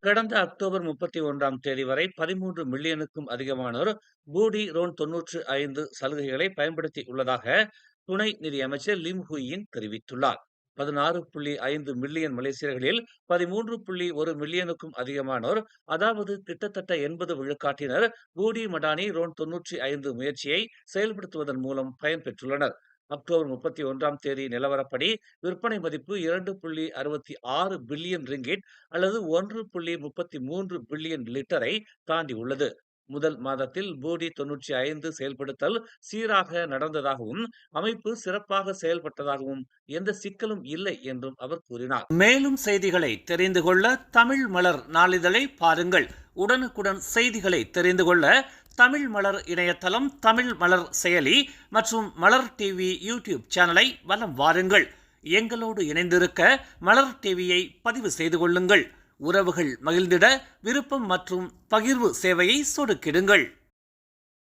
கடந்த அக்டோபர் 31ஆம் தேதி வரை 13 மில்லியனுக்கும் அதிகமானோர் பூடி ரோன் 95 சலுகைகளை பயன்படுத்தி உள்ளதாக துணை நிதியமைச்சர் லிம் ஹுயின் தெரிவித்துள்ளார். 16.5 மில்லியன் மலேசியர்களில் 13.1 மில்லியனுக்கும் அதிகமானோர், அதாவது கிட்டத்தட்ட 80 விழுக்காட்டினர் பூடி மடானி ரோன் 95 முயற்சியை செயல்படுத்துவதன் மூலம் பயன்பெற்றுள்ளனர். அக்டோபர் 31ஆம் தேதி நிலவரப்படி விற்பனை மதிப்பு 2.66 பில்லியன் ரிங்கிட் அல்லது 1.33 பில்லியன் லிட்டரை தாண்டியுள்ளது. முதல் மாதத்தில் பூடி 95 செயல்படுத்தல் சீராக நடந்ததாகவும் அமைப்பு சிறப்பாக செயல்பட்டதாகவும் எந்த சிக்கலும் இல்லை என்றும் அவர் கூறினார். மேலும் செய்திகளை தெரிந்து கொள்ள தமிழ் மலர் நாளிதழை பாருங்கள். உடனுக்குடன் செய்திகளை தெரிந்து கொள்ள தமிழ் மலர் இணையதளம், தமிழ் மலர் செயலி மற்றும் மலர் டிவி யூடியூப் சேனலை வலம் வாருங்கள். எங்களோடு இணைந்திருக்க மலர் டிவியை பதிவு செய்து கொள்ளுங்கள். உறவுகள் மகிழ்ந்திட விருப்பம் மற்றும் பகிர்வு சேவையை சொடுக்கிடுங்கள்.